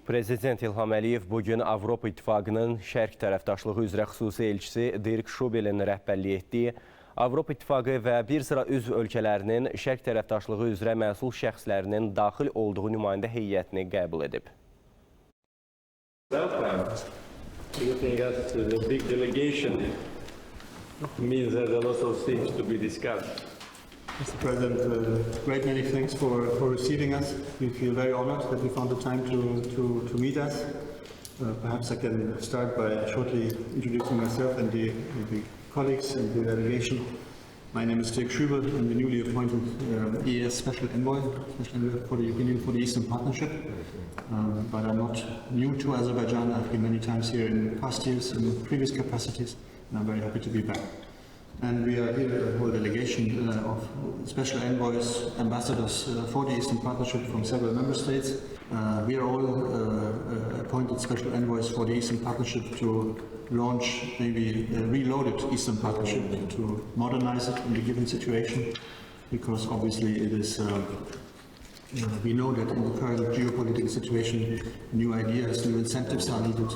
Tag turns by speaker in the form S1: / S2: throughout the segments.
S1: Prezident İlham Əliyev bugün Avropa İttifaqının Şərq Tərəfdaşlığı üzrə xüsusi elçisi DİRK ŞUEBELİnin rəhbərlik etdiyi Avropa İttifaqı və bir sıra üzv ölkələrinin Şərq Tərəfdaşlığı üzrə məsul şəxslərinin daxil olduğu nümayəndə heyətini qəbul edib.
S2: Looking at the big delegation means that a lot of things to be discussed.
S3: Mr. President, great many thanks for receiving us. We feel very honored that you found the time to meet us. Perhaps I can start by shortly introducing myself and the colleagues and the delegation. My name is QÄBUL. I'm the newly appointed EAS Special Envoy for the European Union for the Eastern Partnership. But I'm not new to Azerbaijan. I've been many times here in past years in previous capacities, and I'm very happy to be back. And we are here, a whole delegation of special envoys, ambassadors for the Eastern Partnership from several member states. We are all appointed special envoys for the Eastern Partnership to launch maybe a reloaded Eastern Partnership, to modernize it in the given situation, because obviously it is, we know that in the current geopolitical situation, new ideas, new incentives are needed,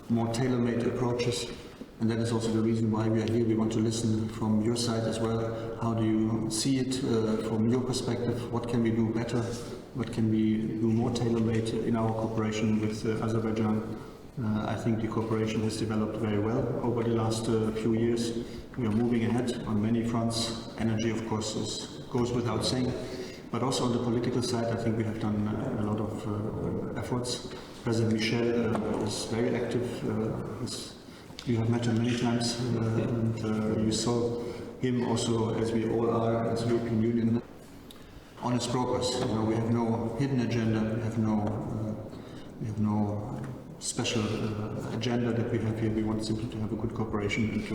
S3: more tailor-made approaches. And that is also the reason why we are here. We want to listen from your side as well. How do you see it from your perspective? What can we do better? What can we do more tailor-made in our cooperation with Azerbaijan? I think the cooperation has developed very well over the last few years. We are moving ahead on many fronts. Energy, of course, goes without saying. But also on the political side, I think we have done a lot of efforts. President Michel is very active. You have met him many times, and you saw him also, as we all are, as European Union, on its progress. You know, we have no hidden agenda. We have no special agenda that we have here. We want simply to have a good cooperation and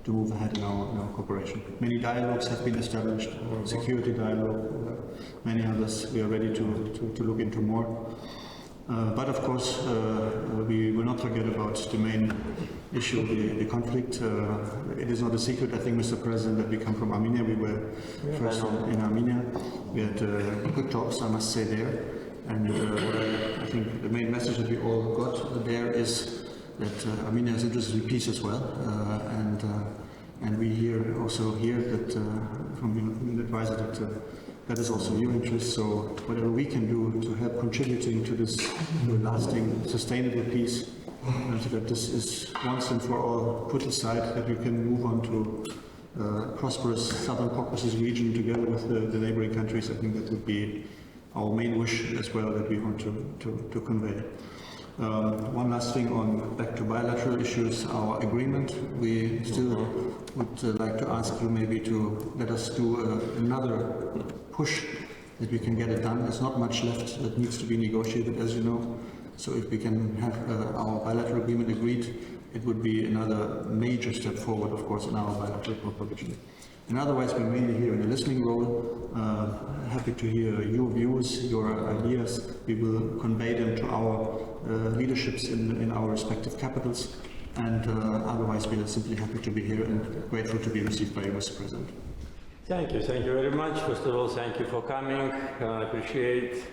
S3: to move ahead in our cooperation. Many dialogues have been established, security dialogue, many others. We are ready to look into more. But of course, we will not forget about the main issue, the conflict. It is not a secret, I think, Mr. President, that we come from Armenia. We were first in Armenia. We had good talks, I must say, there. And I think the main message that we all got there is that Armenia is interested in peace as well. And we also hear that from the advisor that that is also your interest, so whatever we can do to help contributing to this lasting, sustainable peace, so that this is once and for all put aside, that we can move on to prosperous Southern Caucasus region together with the neighboring countries. I think that would be our main wish as well, that we want to convey. One last thing on back to bilateral issues, our agreement. We still would like to ask you maybe to let us do another push that we can get it done. There's not much left that needs to be negotiated, as you know. So if we can have our bilateral agreement agreed, it would be another major step forward, of course, in our bilateral cooperation. And otherwise, we're mainly here in a listening role. Happy to hear your views, your ideas. We will convey them to our leaderships in our respective capitals. And otherwise, we are simply happy to be here and grateful to be received by you, Mr. President.
S2: Thank you very much. First of all, thank you for coming. I appreciate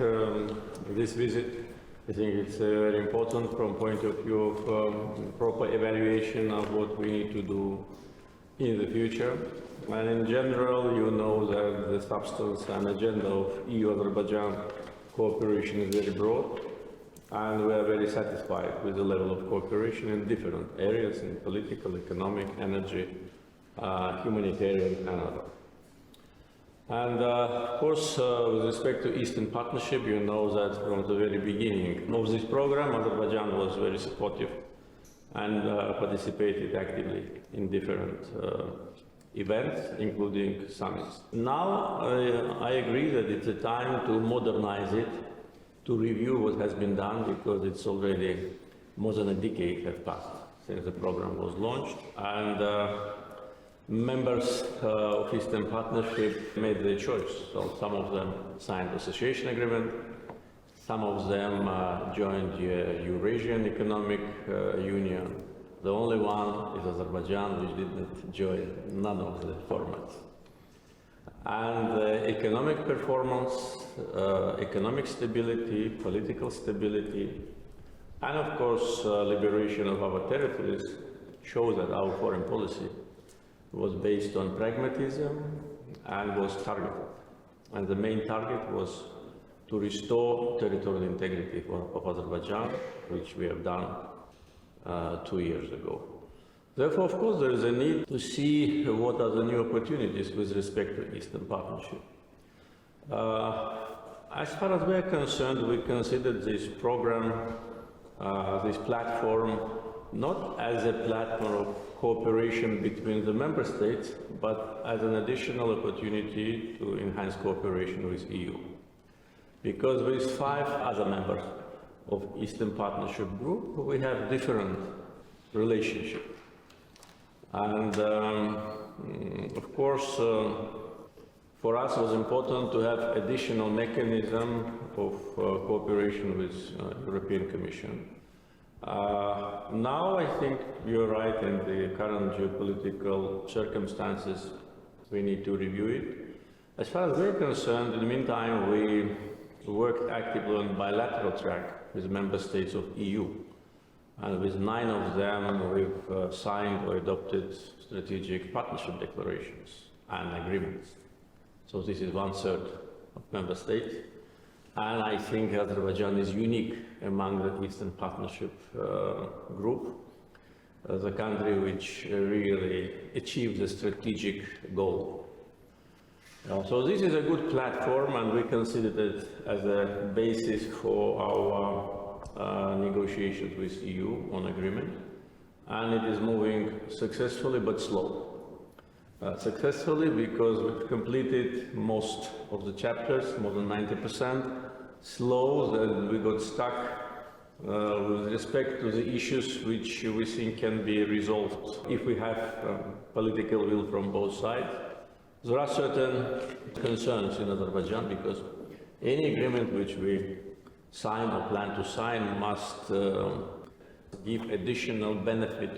S2: this visit. I think it's very important from point of view of proper evaluation of what we need to do in the future. And in general, you know that the substance and agenda of EU-Azerbaijan cooperation is very broad, and we are very satisfied with the level of cooperation in different areas, in political, economic, energy, humanitarian, and other. And of course, with respect to Eastern Partnership, you know that from the very beginning of this program, Azerbaijan was very supportive and participated actively in different events, including summits. Now, I agree that it's a time to modernize it, to review what has been done, because it's already more than a decade has passed since the program was launched. And members of Eastern Partnership made their choice. So some of them signed association agreement, some of them joined the Eurasian Economic Union. The only one is Azerbaijan, which didn't join none of the formats. And economic performance, economic stability, political stability, And of course, liberation of our territories shows that our foreign policy was based on pragmatism and was targeted. And the main target was to restore territorial integrity of Azerbaijan, which we have done 2 years ago. Therefore, of course, there is a need to see what are the new opportunities with respect to Eastern Partnership. As far as we are concerned, we consider this program, this platform, not as a platform of cooperation between the member states, but as an additional opportunity to enhance cooperation with the EU. Because with 5 other members of Eastern Partnership Group, we have different relationships. And of course, for us it was important to have additional mechanism of cooperation with European Commission. Now I think you're right, in the current geopolitical circumstances, we need to review it. As far as we're concerned, in the meantime, we worked actively on bilateral track with member states of EU. And with 9 of them, we've signed or adopted strategic partnership declarations and agreements. So this is 1/3 of member states. And I think Azerbaijan is unique among the Eastern Partnership group, the country which really achieved the strategic goal. So this is a good platform, and we consider it as a basis for our negotiations with EU on agreement, and it is moving successfully but slow. Successfully because we've completed most of the chapters, more than 90%. Slow that we got stuck with respect to the issues which we think can be resolved if we have political will from both sides. There are certain concerns in Azerbaijan because any agreement which we sign or plan to sign must give additional benefit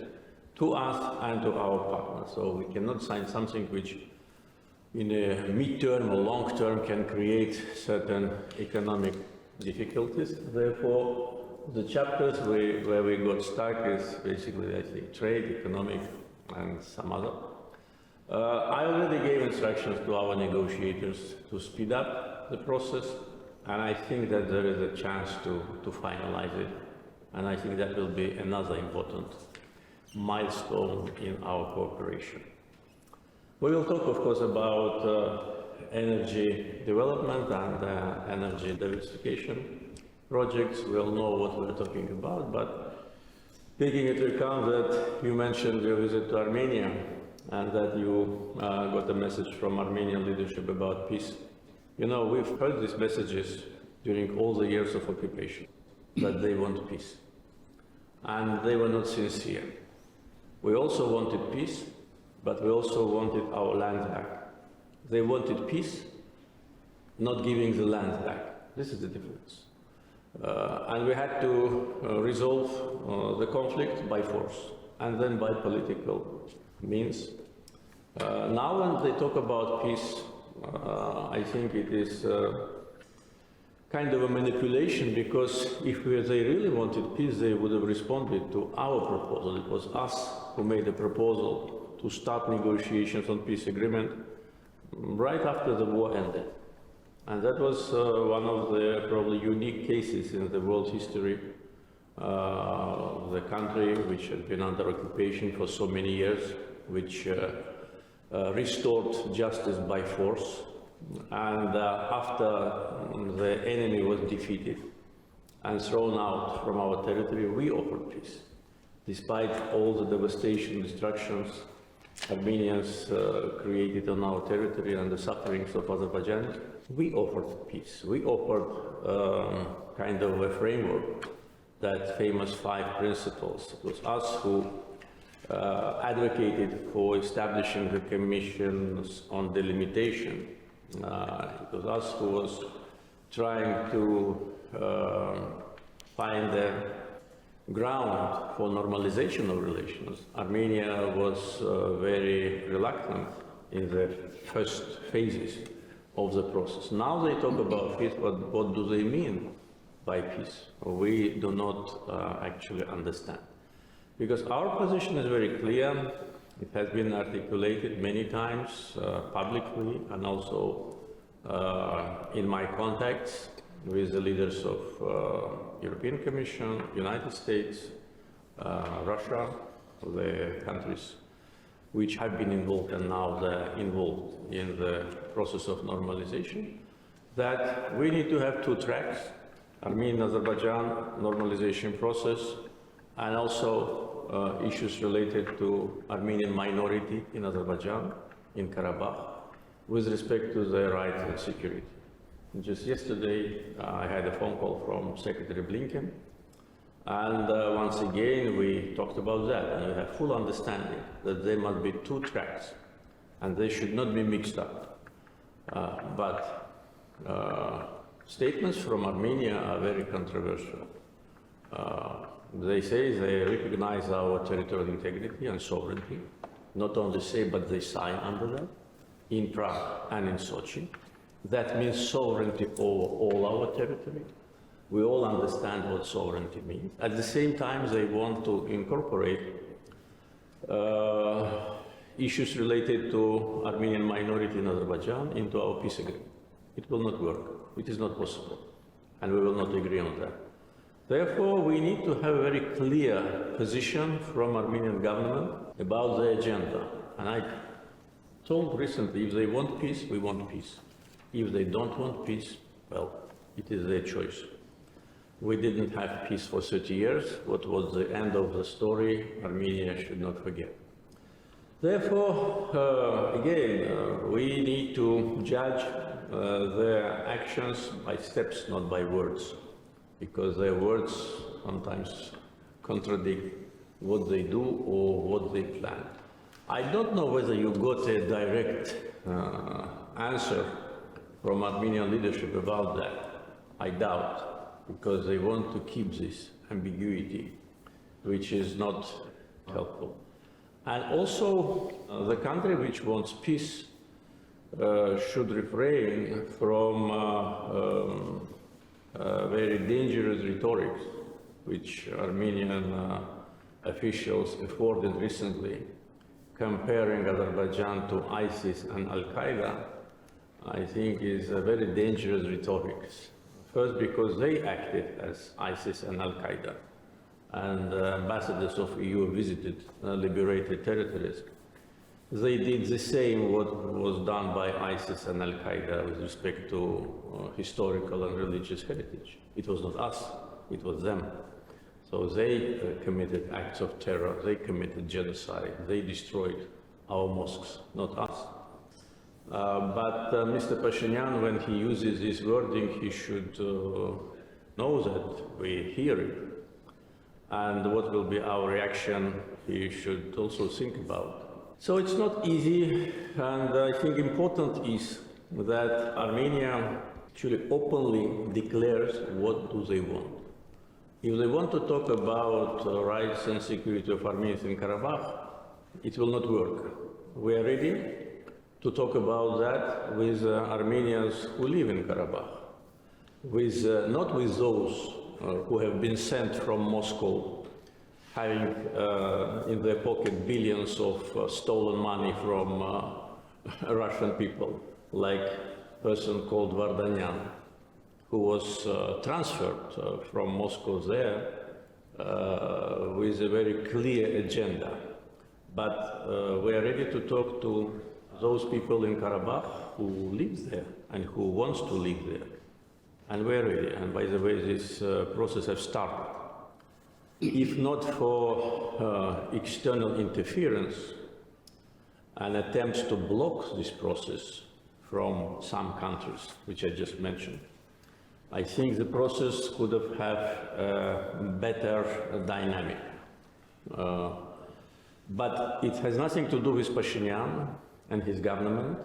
S2: to us and to our partners. So we cannot sign something which in a mid-term or long-term can create certain economic difficulties. Therefore, the chapters where we got stuck is basically, I think, trade, economic, and some other. I already gave instructions to our negotiators to speed up the process, and I think that there is a chance to finalize it. And I think that will be another important milestone in our cooperation. We will talk, of course, about energy development and energy diversification projects. We all know what we're talking about, but taking into account that you mentioned your visit to Armenia and that you got a message from Armenian leadership about peace. You know, we've heard these messages during all the years of occupation, that they want peace. And they were not sincere. We also wanted peace, but we also wanted our land back. They wanted peace, not giving the land back. This is the difference. And we had to resolve the conflict by force and then by political means. Now when they talk about peace, I think it is kind of a manipulation, because if they really wanted peace, they would have responded to our proposal. It was us who made the proposal to start negotiations on peace agreement right after the war ended. And that was one of the probably unique cases in the world history of the country, which had been under occupation for so many years, which restored justice by force. And after the enemy was defeated and thrown out from our territory, we offered peace. Despite all the devastation, destructions Armenians created on our territory and the sufferings of Azerbaijan, we offered peace. We offered kind of a framework, that famous 5 principles. It was us who advocated for establishing the commissions on delimitation. It was us who was trying to find a ground for normalization of relations. Armenia was very reluctant in the first phases of the process. Now they talk about peace, but what do they mean? by peace. We do not actually understand. Because our position is very clear. It has been articulated many times publicly and also in my contacts with the leaders of European Commission, United States, Russia, the countries which have been involved and now they're involved in the process of normalization, that we need to have two tracks, Armenian-Azerbaijan normalization process, and also issues related to Armenian minority in Azerbaijan, in Karabakh, with respect to their rights and security. Just yesterday, I had a phone call from Secretary Blinken, and once again, we talked about that, and we have full understanding that there must be two tracks, and they should not be mixed up. But statements from Armenia are very controversial. They say they recognize our territorial integrity and sovereignty. Not only say, but they sign under that, in Prague and in Sochi. That means sovereignty over all our territory. We all understand what sovereignty means. At the same time, they want to incorporate issues related to Armenian minority in Azerbaijan into our peace agreement. It will not work. It is not possible. And we will not agree on that. Therefore, we need to have a very clear position from Armenian government about the agenda. And I told recently, if they want peace, we want peace. If they don't want peace, well, it is their choice. We didn't have peace for 30 years. What was the end of the story, Armenia should not forget. Therefore, again, we need to judge their actions by steps, not by words, because their words sometimes contradict what they do or what they plan. I don't know whether you got a direct answer from Armenian leadership about that. I doubt, because they want to keep this ambiguity, which is not helpful. And also, the country which wants peace should refrain from very dangerous rhetoric, which Armenian officials afforded recently, comparing Azerbaijan to ISIS and Al-Qaeda. I think is a very dangerous rhetoric. First, because they acted as ISIS and Al-Qaeda, and ambassadors of EU visited liberated territories. They did the same what was done by ISIS and Al-Qaeda with respect to historical and religious heritage. It was not us, it was them. So they committed acts of terror, they committed genocide, they destroyed our mosques, not us. But Mr. Pashinyan, when he uses this wording, he should know that we hear it. And what will be our reaction, he should also think about. So it's not easy, and I think important is that Armenia actually openly declares what do they want. If they want to talk about rights and security of Armenians in Karabakh, it will not work. We are ready to talk about that with Armenians who live in Karabakh, with, not with those who have been sent from Moscow, having in their pocket billions of stolen money from Russian people, like a person called Vardanyan, who was transferred from Moscow there with a very clear agenda. But we are ready to talk to those people in Karabakh who live there and who wants to live there. And we are ready. And by the way, this process has started. If not for external interference and attempts to block this process from some countries, which I just mentioned, I think the process could have had a better dynamic. But it has nothing to do with Pashinyan and his government.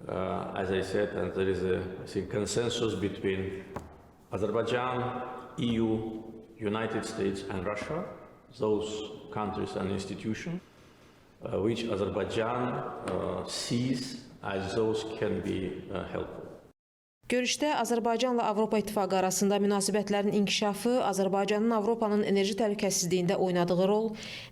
S2: As I said, and there is a, I think, consensus between Azerbaijan, EU, United States and Russia, those countries and institutions, which Azerbaijan sees as those can be helpful.
S4: Görüşdə Azərbaycanla Avropa İttifaqı arasında münasibətlərin inkişafı, Azərbaycanın Avropanın enerji təhlükəsizliyində oynadığı rol,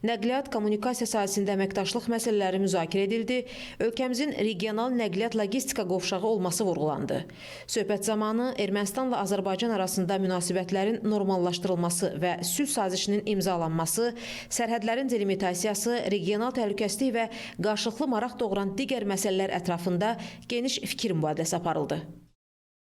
S4: nəqliyyat, kommunikasiya sahəsində əməkdaşlıq məsələləri müzakirə edildi, ölkəmizin regional nəqliyyat logistika qovşağı olması vurğulandı. Söhbət zamanı Ermənistanla Azərbaycan arasında münasibətlərin normallaşdırılması və sülh sazişinin imzalanması, sərhədlərin delimitasiyası, regional təhlükəsizlik və qarşılıqlı maraq doğuran digər məsələlər ətrafında geniş fikir mübadiləsi aparıldı.